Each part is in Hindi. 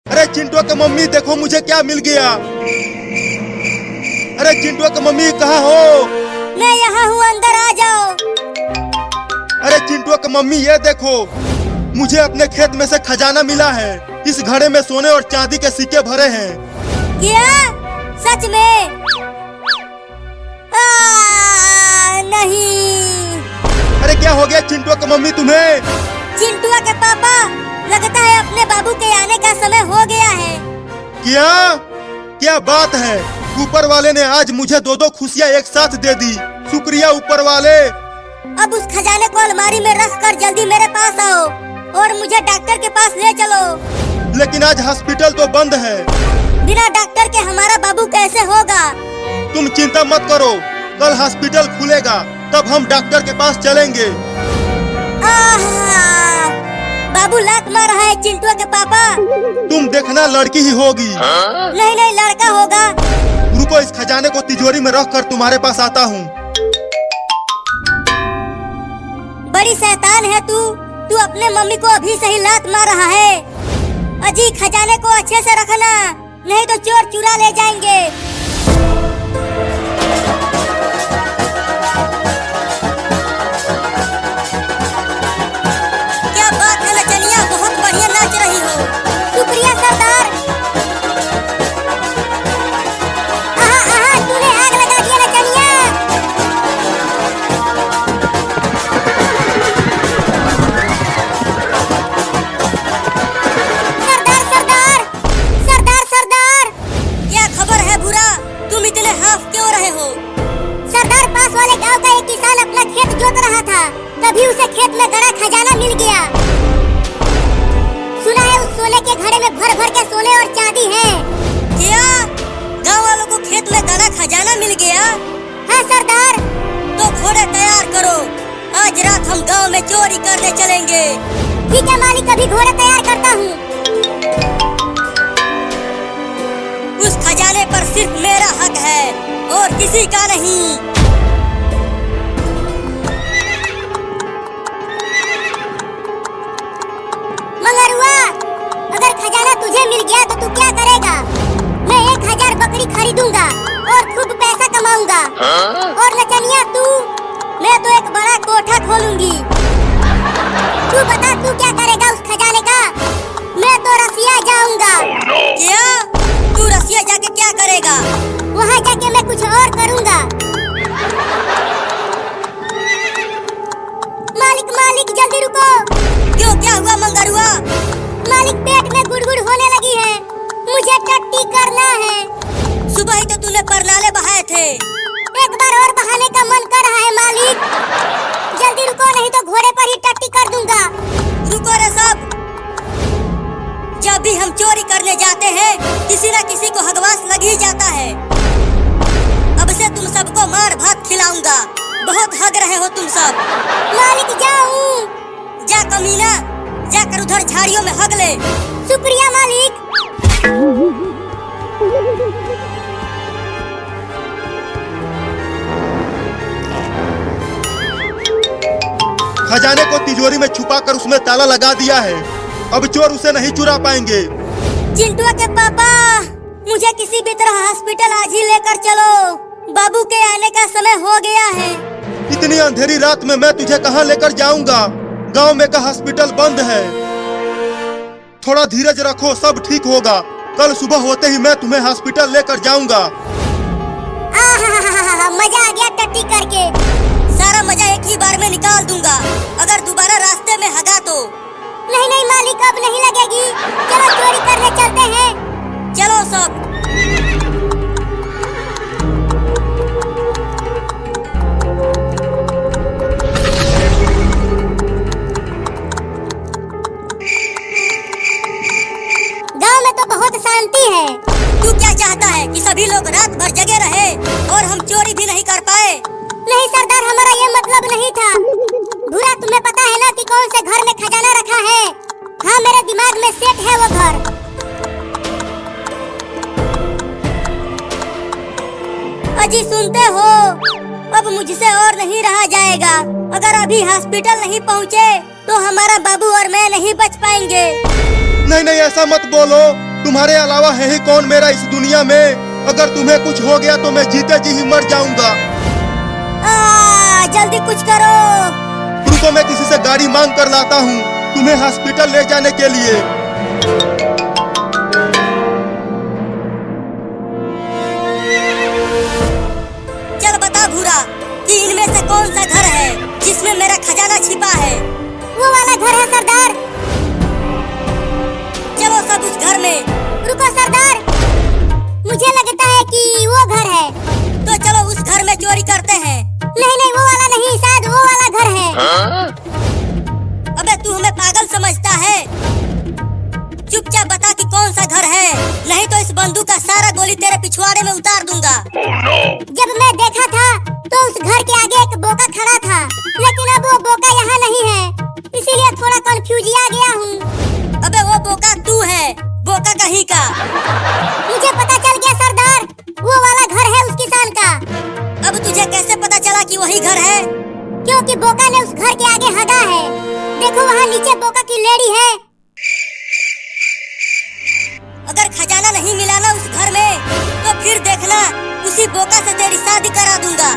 अरे चिंटू की मम्मी देखो मुझे क्या मिल गया। अरे चिंटू की मम्मी कहाँ हो? मैं यहाँ हूँ, अंदर आ जाओ। अरे चिंटू की मम्मी ये देखो, मुझे अपने खेत में से खजाना मिला है। इस घड़े में सोने और चांदी के सिक्के भरे हैं। क्या? सच में? नहीं। अरे क्या हो गया चिंटू की मम्मी तुम्हें? चिंटू के पापा, लगता है अपने बाबू के आने का समय हो गया है। क्या क्या बात है? ऊपर वाले ने आज मुझे दो खुशियाँ एक साथ दे दी। शुक्रिया ऊपर वाले। अब उस खजाने को अलमारी में रख कर जल्दी मेरे पास आओ और मुझे डॉक्टर के पास ले चलो। लेकिन आज हॉस्पिटल तो बंद है। बिना डॉक्टर के हमारा बाबू कैसे होगा? तुम चिंता मत करो, कल हॉस्पिटल खुलेगा तब हम डॉक्टर के पास चलेंगे। बाबू लात मार रहा है चिंटू के पापा। तुम देखना लड़की ही होगी। नहीं नहीं, लड़का होगा। रुको, इस खजाने को तिजोरी में रख कर तुम्हारे पास आता हूँ। बड़ी शैतान है तू अपने मम्मी को अभी सही लात मार रहा है। अजी खजाने को अच्छे से रखना, नहीं तो चोर चुरा ले जाएंगे। क्या बात है नचनिया, बहुत बढ़िया नाच रही हो। शुक्रिया सरदार। तूने आग लगा दिया नचनिया। क्या खबर है बुरा, तुम इतने हाफ क्यों रहे हो? सरदार, पास वाले गांव का एक किसान अपना खेत जोत रहा था, तभी उसे खेत में गड़ा खजाना मिल गया। सुना है उस सोने के घड़े में भर भर के सोने और चांदी है। क्या? गांव वालों को खेत में गड़ा खजाना मिल गया? हाँ सरदार। तो घोड़े तैयार करो, आज रात हम गांव में चोरी करने चलेंगे। ठीक है मालिक, अभी घोड़े तैयार करता हूँ। उस खजाने पर सिर्फ मेरा हक है और किसी का नहीं। मंगरुआ, अगर खजाना तुझे मिल गया तो तू क्या करेगा? मैं 1000 बकरी खरीदूंगा और खूब पैसा कमाऊंगा। और नचनिया तू? मैं तो एक बड़ा कोठा खोलूंगी। तू बता, तू क्या करेगा उस खजाने का? मैं तो रसिया जाऊंगा। क्या? तू रसिया जाके क्या करेगा? वहाँ जाके मैं कुछ और करूँगा। मालिक जल्दी रुको। क्यों, क्या हुआ मंगरुआ? मालिक, पेट में गुड़गुड़ होने लगी है, मुझे टट्टी करना है। सुबह ही तो तूने परनाले बहाए थे। एक बार और बहाने का मन कर रहा है मालिक। जल्दी रुको, नहीं तो घोड़े पर ही टट्टी कर दूंगा। रुको रे सब, जब भी हम चोरी करने जाते हैं किसी न किसी को हगवास लग ही जाता है। अब से तुम सबको मार भात खिलाऊंगा। बहुत हग रहे हो तुम सब। मालिक जाऊं? जा कमीना, जाकर उधर झाड़ियों में हग ले। शुक्रिया मालिक। खजाने को तिजोरी में छुपाकर उसमें ताला लगा दिया है। अब चोर उसे नहीं चुरा पाएंगे। चिंटू के पापा, मुझे किसी भी तरह हॉस्पिटल आज ही लेकर चलो। बाबू के आने का समय हो गया है। इतनी अंधेरी रात में मैं तुझे कहाँ लेकर जाऊंगा? गांव में का हॉस्पिटल बंद है। थोड़ा धीरज रखो, सब ठीक होगा। कल सुबह होते ही मैं तुम्हें हॉस्पिटल लेकर जाऊंगा। मजा आ गया टट्टी करके। सारा मजा एक ही बार में निकाल दूंगा अगर दोबारा रास्ते में हगा तो। नहीं मालिक, अब नहीं लगेगी। चलो चोरी करने चलते हैं। चलो सब। गांव में तो बहुत शांति है। तू क्या चाहता है कि सभी लोग रात भर जगे रहे और हम चोरी भी नहीं कर पाए? नहीं सरदार, हमारा ये मतलब नहीं था। भूरा, तुम्हें पता है ना कि कौन से घर में खजाना रखा है? हाँ, मेरे दिमाग में सेट है वो घर। अजी सुनते हो? अब मुझसे और नहीं रहा जाएगा। अगर अभी हॉस्पिटल नहीं पहुँचे तो हमारा बाबू और मैं नहीं बच पाएंगे। नहीं ऐसा मत बोलो, तुम्हारे अलावा है ही कौन मेरा इस दुनिया में। अगर तुम्हें कुछ हो गया तो मैं जीते जी ही मर जाऊंगा। जल्दी कुछ करो। रुको, मैं किसी से गाड़ी मांग कर लाता हूँ तुम्हें हॉस्पिटल ले जाने के लिए। चल बता भूरा कि इनमें से कौन सा घर है जिसमें मेरा खजाना छिपा है। वो वाला घर है सरदार। चलो सब उस घर में। रुको सरदार, मुझे लगता है कि वो घर है। तो चलो उस घर में चोरी करते हैं। नहीं नहीं, वो वाला नहीं, शायद वो वाला घर है। अबे तू हमें पागल समझता है? चुपचाप बता कि कौन सा घर है, नहीं तो इस बंदूक का सारा गोली तेरे पिछवाड़े में उतार दूंगा। जब मैं देखा था तो उस घर के आगे एक बोका खड़ा था, लेकिन अब वो बोका यहाँ नहीं है, इसीलिए थोड़ा कंफ्यूजिया गया हूँ। अबे वो बोका तू है, बोका कहीं का। मुझे पता चल गया सरदार, वो वाला घर है उस किसान का। अब तुझे कैसे पता चला कि वही घर है? क्योंकि बोका ने उस घर के आगे हगा है। देखो वहाँ नीचे बोका की लेडी है। अगर खजाना नहीं मिला ना उस घर में, तो फिर देखना उसी बोका से तेरी शादी करा दूंगा।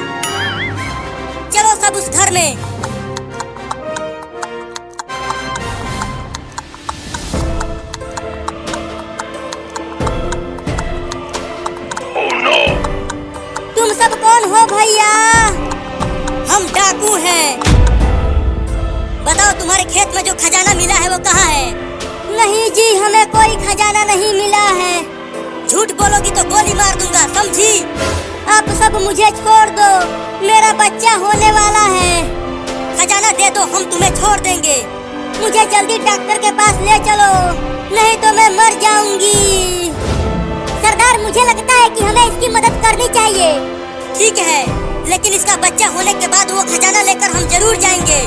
चलो सब उस घर में। तुम सब कौन हो भैया? हम डाकू हैं। बताओ तुम्हारे खेत में जो खजाना मिला है वो कहाँ है? नहीं जी, हमें कोई खजाना नहीं मिला है। झूठ बोलोगी तो गोली मार दूंगा, समझी? आप सब मुझे छोड़ दो, मेरा बच्चा होने वाला है। खजाना दे दो, हम तुम्हें छोड़ देंगे। मुझे जल्दी डॉक्टर के पास ले चलो, नहीं तो मैं मर जाऊंगी। सरदार, मुझे लगता है कि हमें इसकी मदद करनी चाहिए। ठीक है, लेकिन इसका बच्चा होने के बाद वो खजाना लेकर हम जरूर जाएंगे।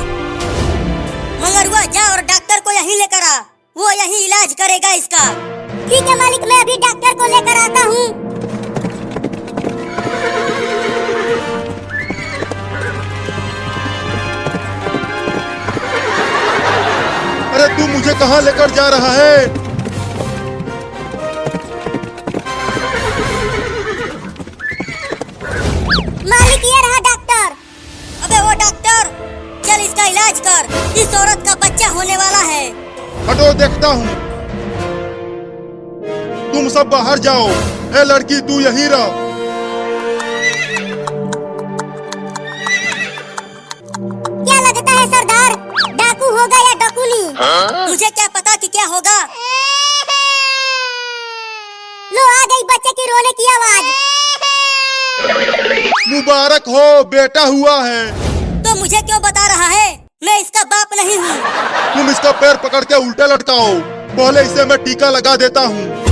मंगरुआ, जा और डॉक्टर को यहीं लेकर आ, वो यहीं इलाज करेगा इसका। ठीक है मालिक, मैं अभी डॉक्टर को लेकर आता हूँ। अरे तू मुझे कहाँ लेकर जा रहा है? मालिक, ये रहा डॉक्टर। अबे वो डॉक्टर, चल इसका इलाज कर, इस औरत का बच्चा होने वाला है। हटो, देखता हूँ। तुम सब बाहर जाओ। ए लड़की, तू यहीं रह। क्या लगता है सरदार, डाकू होगा या डाकूनी? मुझे क्या पता कि क्या होगा। लो, आ गई बच्चे की रोने की आवाज। मुबारक हो, बेटा हुआ है। तो मुझे क्यों बता रहा है? मैं इसका बाप नहीं हूँ। तुम इसका पैर पकड़ के उल्टा लटकाओ, पहले इसे मैं टीका लगा देता हूँ।